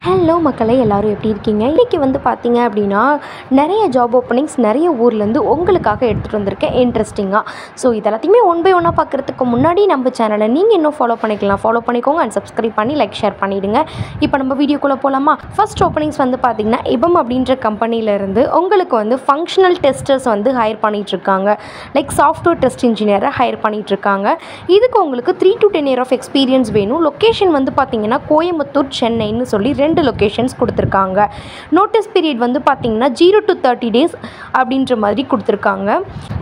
Hello மக்களே, எல்லோரும் எப்படி இருக்கீங்க? இன்றைக்கி பார்த்தீங்க அப்படின்னா நிறைய ஜாப் ஓப்பனிங்ஸ் நிறைய ஊர்லேருந்து உங்களுக்காக எடுத்துகிட்டு வந்திருக்கேன் இன்ட்ரெஸ்டிங்காக. ஸோ இதெல்லாத்தையுமே ஒன் பை ஒன்னாக பார்க்குறதுக்கு முன்னாடி நம்ம சேனலை நீங்கள் இன்னும் ஃபாலோ பண்ணிக்கோங்க அண்ட் சப்ஸ்கிரைப் பண்ணி லைக் ஷேர் பண்ணிவிடுங்க. இப்போ நம்ம வீடியோக்குள்ளே போகலாமா? ஃபர்ஸ்ட் ஓப்பனிங்ஸ் பார்த்தீங்கன்னா IBM அப்படின்ற கம்பெனியிலேருந்து உங்களுக்கு ஃபங்க்ஷனல் டெஸ்டர்ஸ் ஹையர் பண்ணிகிட்ருக்காங்க. லைக் சாஃப்ட்வேர் டெஸ்ட் இன்ஜினியரை ஹையர் பண்ணிகிட்ருக்காங்க. இதுக்கு உங்களுக்கு 3 to 10 years ஆஃப் எக்ஸ்பீரியன்ஸ் வேணும். லொக்கேஷன் பார்த்தீங்கன்னா கோயம்புத்தூர், சென்னைன்னு சொல்லி 2 லொக்கேஷன்ஸ் கொடுத்துருக்காங்க. நோட்டீஸ் பீரியட் பார்த்தீங்கன்னா 0 to 30 days அப்படின்ற மாதிரி கொடுத்துருக்காங்க.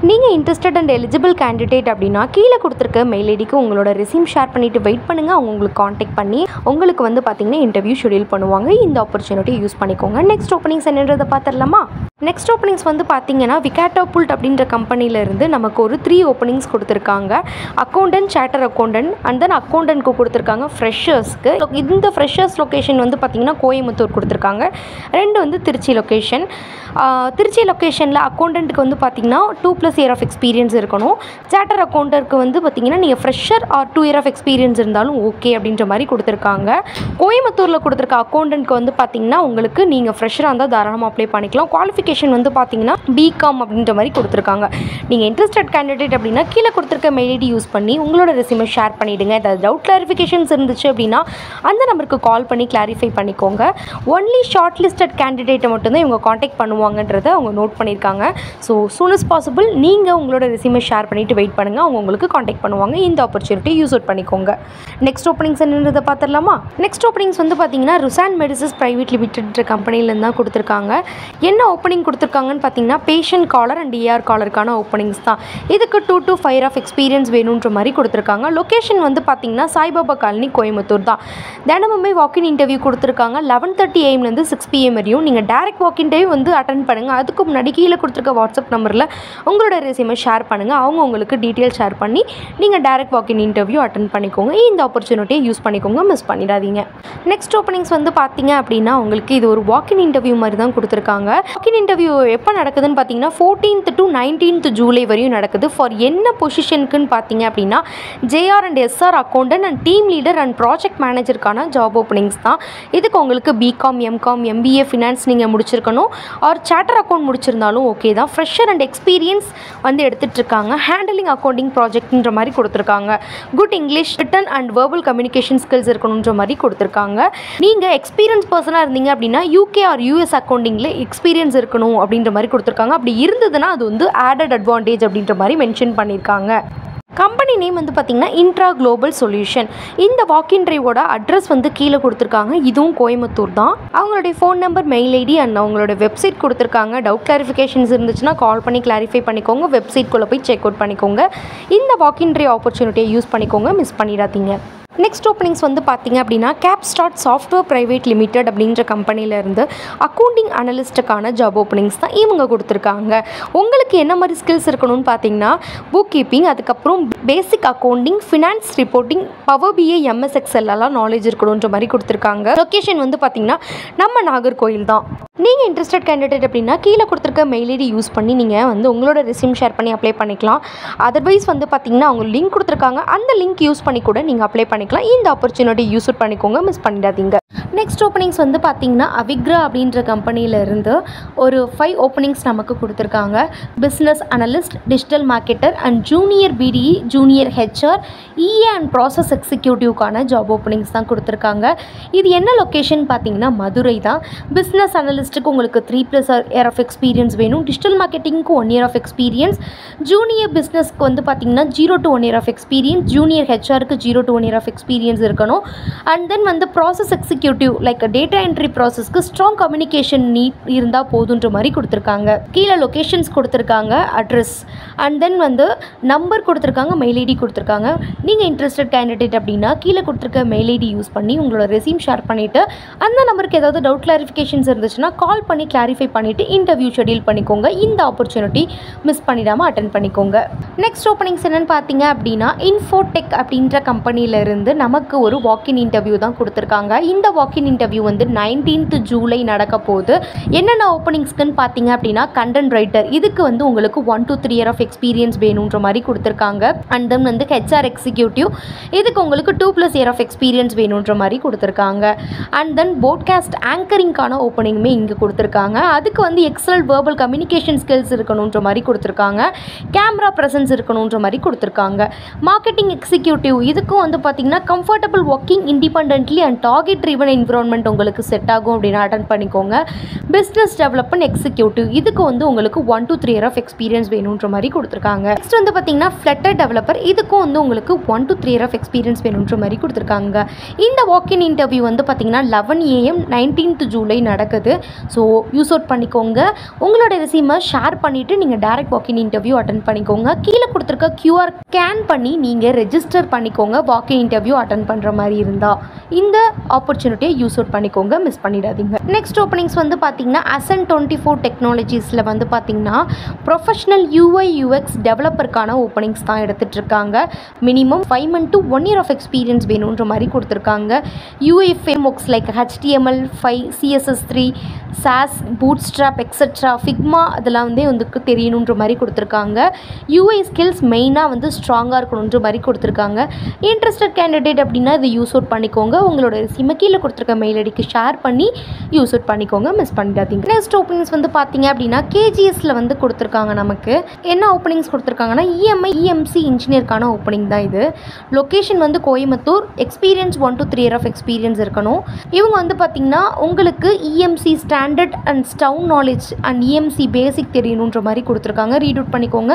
நீங்கள் இன்ட்ரெஸ்டட் அண்ட் எலிஜிபிள் கேண்டிடேட் அப்படின்னா கீழே கொடுத்துருக்க மெயில் ஐடிக்கு உங்களோட ரெஸ்யூம் ஷேர் பண்ணிவிட்டு வெயிட் பண்ணுங்கள். அவங்க உங்களுக்கு காண்டாக்ட் பண்ணி உங்களுக்கு பார்த்தீங்கன்னா இன்டர்வியூ ஷெடியூல் பண்ணுவாங்க. இந்த ஆப்பர்ச்சுனிட்டி யூஸ் பண்ணிக்கோங்க. நெக்ஸ்ட் ஓப்பனிங்ஸ் என்னன்றதை பார்த்துடலாமா? நெக்ஸ்ட் ஓப்பனிங்ஸ் பார்த்தீங்கன்னா விகாட்டோபுல்ட் அப்படின்ற கம்பெனியிலேருந்து நமக்கு ஒரு 3 ஓப்பனிங்ஸ் கொடுத்துருக்காங்க. Accountant, chartered accountant and then அக்கௌண்டன்ட்க்கு கொடுத்துருக்காங்க ஃப்ரெஷர்ஸ்க்கு. இந்த ஃப்ரெஷர்ஸ் லொக்கேஷன் பார்த்தீங்கன்னா கோயம்புத்தூர் கொடுத்துருக்காங்க. 2 திருச்சி லொக்கேஷன். திருச்சி லொக்கேஷனில் அக்கௌண்டன்ட்டுக்கு பார்த்தீங்கன்னா 2+ year ஆஃப் எக்ஸ்பீரியன்ஸ் இருக்கணும். சார்ட்டர் அக்கௌண்டருக்கு பார்த்தீங்கன்னா நீங்கள் fresher or 2 year of experience இருந்தாலும் ஓகே அப்படின்ற மாதிரி கொடுத்துருக்காங்க. கோயம்புத்தூரில் கொடுத்துருக்க அக்கௌண்டன்ட்க்கு பார்த்தீங்கன்னா உங்களுக்கு நீங்கள் ஃப்ரெஷராக இருந்தால் தாராளமாக அப்ளை பண்ணிக்கலாம். குவாலிஃபிகேஷன் பார்த்தீங்கன்னா BCom அப்படின்ற மாதிரி கொடுத்துருக்காங்க. நீங்கள் இன்ட்ரெஸ்டட் கேண்டிடேட் அப்படின்னா கீழே கொடுத்துருக்க மெயில் ஐடி யூஸ் பண்ணி உங்களோட ரெஸ்யூமை ஷேர் பண்ணிவிடுங்க. ஏதாவது டவுட் கிளாரிஃபிகேஷன்ஸ் இருந்துச்சு அப்படின்னா அந்த நம்பருக்கு கால் பண்ணி கிளாரிஃபை பண்ணிக்கோங்க. ஒன்லி ஷார்ட் லிஸ்டட் கேண்டிடேட்டை மட்டும்தான் இவங்க காண்டாக்ட் பண்ணுவாங்கன்றதை அவங்க நோட் பண்ணியிருக்காங்க. ஸோ சூன் அஸ் பாசிபிள் நீங்கள் உங்களோட ரெஸ்யூமை ஷேர் பண்ணிவிட்டு வெயிட் பண்ணுங்கள். அவங்க உங்களுக்கு காண்டாக்ட் பண்ணுவாங்க. இந்த ஆப்பர்ச்சுனிட்டி யூஸ் அவுட் பண்ணிக்கோங்க. நெக்ஸ்ட் ஓப்பனிங்ஸ் என்னன்றதை பார்த்துடலாமா? நெக்ஸ்ட் ஓப்பனிங்ஸ் பார்த்தீங்கன்னா ருசான் மெடிசிஸ் பிரைவேட் லிமிடெட் கம்பெனிலேருந்து தான் கொடுத்துருக்காங்க. என்ன ஓப்பனிங் கொடுத்துருக்காங்கன்னு பார்த்தீங்கன்னா பேஷண்ட் காலர் அண்ட் ER காலருக்கான ஓப்பனிங்ஸ் தான். இதுக்கு 2 to 5 years ஆஃப் எக்ஸ்பீரியன்ஸ் வேணுன்ற மாதிரி கொடுத்துருக்காங்க. லொக்கேஷன் பார்த்தீங்கன்னா சாய்பாபா காலனி, கோயம்புத்தூர் தான். தினமுமே வாக்கின் இன்டர்வியூ கொடுத்துருக்காங்க. 11:30 AM 6 PM வரையும் நீங்கள் டேரக்ட் வாக் இன்டர்வியூ அட்டன் பண்ணுங்கள். அதுக்கு முன்னாடி கீழே கொடுத்துருக்க வாட்ஸ்அப் நம்பரில் உங்களோட ரெஸ்யூமை ஷேர் பண்ணுங்கள். அவங்க உங்களுக்கு டீட்டெயில் ஷேர் பண்ணி நீங்கள் டேரக்ட் வாக்கின் இன்டர்வியூ அட்டன் பண்ணிக்கோங்க. இந்த ஆப்பர்ச்சுனிட்டியை யூஸ் பண்ணிக்கோங்க, மிஸ் பண்ணிடாதீங்க. நெக்ஸ்ட் ஓப்பனிங்ஸ் பார்த்தீங்க அப்படின்னா உங்களுக்கு இது ஒரு வாக்கின் இன்டர்வியூ மாதிரி தான் கொடுத்துருக்காங்க. வாக்கின் இன்டர்வியூ எப்போ நடக்குதுன்னு பார்த்தீங்கன்னா 14th to 19th July வரையும் நடக்குது. ஃபார் என்ன பொசிஷனுக்குன்னு பார்த்தீங்க அப்படின்னா JR and SR accountant and team leader and project மேனேஜருக்கான ஜாப் ஓப்பனிங்ஸ் தான். இதுக்கு உங்களுக்கு BCom, MCom, MBA ஃபினான்ஸ் நீங்கள் முடிச்சிருக்கணும். ஆர் சார்ட்டர் அக்கௌண்ட் முடிச்சிருந்தாலும் ஓகே தான். ஃப்ரெஷர் அண்ட் எக்ஸ்பீரியன்ஸ் எடுத்துகிட்டு இருக்காங்க. ஹேண்டலிங் அக்கௌண்டிங் ப்ராஜெக்ட்ன்ற மாதிரி கொடுத்துருக்காங்க. Good English, written and verbal communication skills இருக்கணுன்ற மாதிரி கொடுத்துருக்காங்க. நீங்கள் எக்ஸ்பீரியன்ஸ் பர்சனாக இருந்தீங்க அப்படின்னா UK ஆர் US அக்கௌண்டிங்கில் எக்ஸ்பீரியன்ஸ் இருக்கணும் அப்படின்ற மாதிரி கொடுத்துருக்காங்க. அப்படி இருந்ததுன்னா அது ஆடட் அட்வான்டேஜ் அப்படின்ற மாதிரி மென்ஷன் பண்ணியிருக்காங்க. கம்பெனி நேம் பார்த்தீங்கன்னா இன்ட்ரா குளோபல் சொல்யூஷன். இந்த வாக்கின் ட்ரைவோட அட்ரஸ் கீழே கொடுத்துருக்காங்க. இதுவும் கோயம்புத்தூர் தான். அவங்களுடைய phone number, mail ID and அவங்களோட வெப்சைட் கொடுத்துருக்காங்க. டவுட் கிளாரிஃபிகேஷன்ஸ் இருந்துச்சுன்னா கால் பண்ணி கிளாரிஃபை பண்ணிக்கோங்க. வெப்சைட்குள்ளே போய் செக் அவுட் பண்ணிக்கோங்க. இந்த வாக்கின் ட்ரை ஆப்பர்ச்சுனிட்டியை யூஸ் பண்ணிக்கோங்க, மிஸ் பண்ணிடாதீங்க. நெக்ஸ்ட் ஓப்பனிங்ஸ் பார்த்தீங்க அப்படின்னா கேப்ஸ்டார்ட் சாஃப்ட்வேர் பிரைவேட் லிமிடெட் அப்படின்ற கம்பெனியிலேருந்து அக்கௌண்டிங் அனலிஸ்ட்டுக்கான ஜாப் ஓப்பனிங்ஸ் தான் இவங்க கொடுத்துருக்காங்க. உங்களுக்கு என்ன மாதிரி ஸ்கில்ஸ் இருக்கணும்னு பார்த்தீங்கன்னா புக் கீப்பிங், அதுக்கப்புறம் basic accounting, finance reporting, power BI, MS Excel எல்லாம் நாலேஜ் இருக்கணுன்ற மாதிரி கொடுத்துருக்காங்க. லொக்கேஷன் பார்த்தீங்கன்னா நம்ம நாகர்கோயில் தான். நீங்கள் இன்ட்ரெஸ்டட் கேண்டிடேட் அப்படின்னா கீழே கொடுத்துருக்க மெயில் ஐடி யூஸ் பண்ணி நீங்கள் உங்களோட ரெஸ்யூம் ஷேர் பண்ணி அப்ளை பண்ணிக்கலாம். அதர்வைஸ் பார்த்தீங்கன்னா அவங்க லிங்க் கொடுத்துருக்காங்க. அந்த லிங்க் யூஸ் பண்ணி கூட நீங்கள் அப்ளை பண்ணிக்கலாம். இந்த ஆப்பர்ச்சுனிட்டி யூஸ் பண்ணிக்கோங்க, மிஸ் பண்ணிடாதீங்க. நெக்ஸ்ட் ஓப்பனிங்ஸ் பார்த்தீங்கன்னா அவிக்ரா அப்படின்ற கம்பெனியிலேருந்து ஒரு 5 ஓப்பனிங்ஸ் நமக்கு கொடுத்துருக்காங்க. Business analyst, digital marketer and junior BDE, junior HR, EA and process எக்ஸிக்யூட்டிவ்க்கான ஜாப் ஓப்பனிங்ஸ் தான் கொடுத்துருக்காங்க. இது என்ன லொக்கேஷன் பார்த்தீங்கன்னா மதுரை தான். பிஸ்னஸ் அனலிஸ்ட்டுக்கு உங்களுக்கு 3+ year ஆஃப் எக்ஸ்பீரியன்ஸ் வேணும். டிஜிட்டல் மார்க்கெட்டிங்க்கு 1 year ஆஃப் எக்ஸ்பீரியன்ஸ். ஜூனியர் பிஸ்னஸ்க்கு பார்த்தீங்கன்னா 0 to 1 year of experience. Junior HRக்கு 0 to 1 year ஆஃப் எக்ஸ்பீரியன்ஸ் இருக்கணும். And then process executive like data entry ப்ராசஸ்க்கு ஸ்ட்ராங் கம்யூனிகேஷன் நீட் இருந்தால் போதுன்ற மாதிரி கொடுத்துருக்காங்க. கீழே லொக்கேஷன்ஸ் கொடுத்துருக்காங்க, அட்ரஸ் அண்ட் தென் நம்பர் கொடுத்துருக்காங்க, மெயில் ஐடி கொடுத்துருக்காங்க. நீங்கள் இன்ட்ரெஸ்டட் கேண்டிடேட் அப்படின்னா கீழே கொடுத்துருக்க மெயில் ஐடி யூஸ் பண்ணி உங்களோட ரெஸ்யூம் ஷேர் பண்ணிவிட்டு அந்த நம்பருக்கு ஏதாவது டவுட் கிளாரிஃபிகேஷன்ஸ் இருந்துச்சுன்னா கால் பண்ணி கிளாரிஃபை பண்ணிவிட்டு இன்டர்வியூ ஷெடியூல் பண்ணிக்கோங்க. இந்த ஆப்பர்ச்சுனிட்டி மிஸ் பண்ணிடாமல் அட்டன் பண்ணிக்கோங்க. நெக்ஸ்ட் ஓப்பனிங்ஸ் என்னென்னு பார்த்தீங்க அப்படின்னா இன்ஃபோடெக் அப்படின்ற கம்பெனியிலேருந்து நமக்கு ஒரு வாக்கின் இன்டர்வியூ தான் கொடுத்துருக்காங்க. இந்த வாக்கின் இன்டர்வியூ வந்து 19th ஜூலை நடக்க போகுது. என்னென்ன ஓப்பனிங்ஸ்க்குன்னு பார்த்தீங்க அப்படின்னா கண்டென்ட் ரைட்டர், இதுக்கு வந்து உங்களுக்கு 1 to 3 year ஆஃப் எக்ஸ்பீரியன்ஸ் வேணுன்ற மாதிரி கொடுத்துருக்காங்க. அண்ட் தென் வந்து ஹெச்ஆர் எக்ஸிக்யூட்டிவ், இதுக்கு உங்களுக்கு 2+ year ஆஃப் எக்ஸ்பீரியன்ஸ் வேணுன்ற மாதிரி கொடுத்துருக்காங்க. அண்ட் தென் போட்காஸ்ட் ஆங்கரிங்கான ஓப்பனிங்குமே இங்கே கொடுத்துருக்காங்க. அதுக்கு வந்து எக்ஸலன்ட் வேர்பல் கம்யூனிகேஷன் ஸ்கில்ஸ் இருக்கணுன்ற மாதிரி கொடுத்துருக்காங்க. கேமரா ப்ரெசன்ஸ் இருக்கணுன்ற மாதிரி கொடுத்துருக்காங்க. மார்க்கெட்டிங் எக்ஸிக்யூட்டிவ், இதுக்கும் வந்து பார்த்தீங்கன்னா comfortable working independently and target driven environment உங்களுக்கு செட் ஆகும் அப்படின்னு அட்டன் பண்ணிக்கோங்க. பிஸ்னஸ் டெவலப்மெண்ட் எக்ஸிக்யூட்டிவ், இதுக்கு வந்து உங்களுக்கு 1 to 3 year ஆஃப் எக்ஸ்பீரியன்ஸ் வேணுன்ற மாதிரி கொடுத்துருக்காங்க. நெக்ஸ்ட் வந்து பார்த்தீங்கன்னா ஃப்ளட்டர் டெவலப்பர், இதுக்கும் வந்து உங்களுக்கு 1 to 3 year ஆஃப் எக்ஸ்பீரியன்ஸ் வேணுன்ற மாதிரி கொடுத்துருக்காங்க. இந்த வாக்கின் இன்டர்வியூ வந்து பார்த்தீங்கன்னா 11 AM 19th ஜூலை நடக்குது. ஸோ யூஸ் அவுட் பண்ணிக்கோங்க. உங்களோட ரெசியூமை ஷேர் பண்ணிவிட்டு நீங்கள் டேரக்ட் வாக்கின் இன்டர்வியூ அட்டன் பண்ணிக்கோங்க. கீழே கொடுத்துருக்க QR ஸ்கேன் பண்ணி நீங்கள் ரெஜிஸ்டர் பண்ணிக்கோங்க. வாக்கின் இன்டர்வியூ அட்டன் பண்ணுற மாதிரி இருந்தால் இந்த ஆப்பர்ச்சுனிட்டியை யூஸ் அவுட் பண்ணிக்கோங்க, மிஸ் பண்ணிடாதீங்க. நெக்ஸ்ட் ஓப்பனிங்ஸ் வந்து பார்த்தீங்கன்னா Ascent 24 டெக்னாலஜிஸில் வந்து பார்த்தீங்கன்னா ப்ரொஃபஷனல் UI UX டெவலப்பருக்கான ஓப்பனிங்ஸ் தான் எடுத்துகிட்டு இருக்காங்க. Minimum 5 months to 1 year of experience வேணுன்ற மாதிரி கொடுத்துருக்காங்க. UI frameworks like HTML5, CSS3, SAS, Bootstrap, etc. Figma அதெல்லாம் வந்து தெரியணுன்ற மாதிரி கொடுத்துருக்காங்க. UI ஸ்கில்ஸ் மெயினாக வந்து ஸ்ட்ராங்காக இருக்கணுன்ற மாதிரி கொடுத்துருக்காங்க. இன்ட்ரெஸ்டட் கேண்டிடேட் அப்படின்னா இதை யூஸ் அவுட் பண்ணிக்கோங்க. உங்களோட ரெசியூமை கீழே கொடுத்துருக்க மெயில் ஐடிக்கு ஷேர் பண்ணி யூஸ் அவுட் பண்ணிக்கோங்க, மிஸ் பண்ணிடாதீங்க. நெக்ஸ்ட் ஓப்பனிங்ஸ் வந்து பார்த்தீங்க அப்படின்னா KGSல வந்து கொடுத்துருக்காங்க. நமக்கு என்ன ஓப்பனிங்ஸ் கொடுத்துருக்காங்கன்னா EMI EMC இன்ஜினியருக்கான ஓப்பனிங் தான் இது. லொக்கேஷன் வந்து Coimbatore. Experience 1 to 3 year of experience இருக்கணும். இவங்க வந்து பார்த்தீங்கன்னா உங்களுக்கு EMC standard and stove knowledge and EMC basic தெரியணுன்ற மாதிரி கொடுத்துருக்காங்க. ரீட் அவுட் பண்ணிக்கோங்க.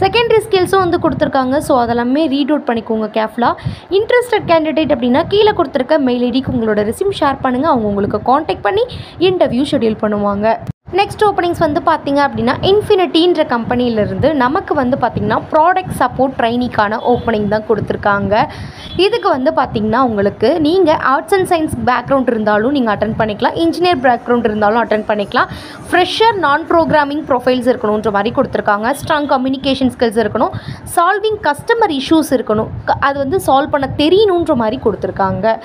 செகண்டரி ஸ்கில்ஸும் வந்து கொடுத்துருக்காங்க. ஸோ அதெல்லாமே ரீட் அவுட் பண்ணிக்கோங்க கேர்ஃபுல்லாக. இன்ட்ரெஸ்டட் கேண்டிடேட் அப்படின்னா கீழே கொடுத்துருக்க மெயில் ஐடிக்கு உங்களோட ரெஸ்யூம் ஷேர் பண்ணுங்கள். அவங்க உங்களுக்கு காண்டாக்ட் பண்ணி இன்டர்வியூ ஷெட்யூல் பண்ணுவாங்க. நெக்ஸ்ட் ஓப்பனிங்ஸ் வந்து பார்த்தீங்க அப்படின்னா இன்ஃபினிட்டின்ற கம்பெனியிலேருந்து நமக்கு வந்து பார்த்திங்கன்னா ப்ராடக்ட் சப்போர்ட் ட்ரைனிக்கான ஓப்பனிங் தான் கொடுத்துருக்காங்க. இதுக்கு வந்து பார்த்திங்கன்னா உங்களுக்கு நீங்கள் ஆர்ட்ஸ் அண்ட் சயின்ஸ் பேக்ரவுண்ட் இருந்தாலும் நீங்கள் அட்டன் பண்ணிக்கலாம். இன்ஜினியர் பேக்ரவுண்ட் இருந்தாலும் அட்டன் பண்ணிக்கலாம். ஃப்ரெஷர் நான் ப்ரோக்ராமிங் ப்ரொஃபைல்ஸ் இருக்கணுன்ற மாதிரி கொடுத்துருக்காங்க. ஸ்ட்ராங் கம்யூனிகேஷன் ஸ்கில்ஸ் இருக்கணும். சால்விங் கஸ்டமர் இஷ்யூஸ் இருக்கணும். அது வந்து சால்வ் பண்ண தெரியணுன்ற மாதிரி கொடுத்துருக்காங்க.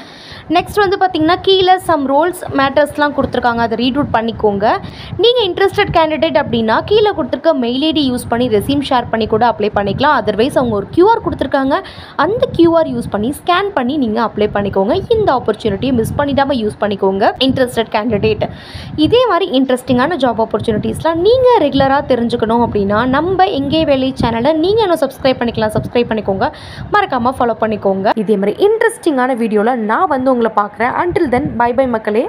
நெக்ஸ்ட் வந்து பார்த்திங்கன்னா கீழே சம் ரோல்ஸ் மேட்டர்ஸ்லாம் கொடுத்துருக்காங்க. அதை ரீட் அவுட் பண்ணிக்கோங்க. நீங்கள் இன்ட்ரெஸ்டட் கேண்டிடேட் அப்படின்னா கீழே கொடுத்துருக்க மெயில் ஐடி யூஸ் பண்ணி ரெஸ்யூம் ஷேர் பண்ணி கூட அப்ளை பண்ணிக்கலாம். அதர்வைஸ் அவங்க ஒரு QR கொடுத்துருக்காங்க. அந்த QR யூஸ் பண்ணி ஸ்கேன் பண்ணி நீங்கள் அப்ளை பண்ணிக்கோங்க. இந்த ஆப்பர்ச்சுனிட்டியை மிஸ் பண்ணிடாமல் யூஸ் பண்ணிக்கோங்க இன்ட்ரெஸ்டட் கேண்டிடேட். இதே மாதிரி இன்ட்ரெஸ்டிங்கான ஜாப் ஆப்பர்ச்சுனிட்டிஸ்லாம் நீங்கள் ரெகுலராக தெரிஞ்சுக்கணும் அப்படின்னா நம்ம எங்கே வேலை சேனலை நீங்கள் இன்னும் சப்ஸ்கிரைப் பண்ணிக்கலாம். சப்ஸ்கிரைப் பண்ணிக்கோங்க, மறக்காமல் ஃபாலோ பண்ணிக்கோங்க. இதே மாதிரி இன்ட்ரெஸ்டிங்கான வீடியோவில் நான் வந்து உங்களை பார்க்குறேன். அன்டில் தென் பை பை மக்களே.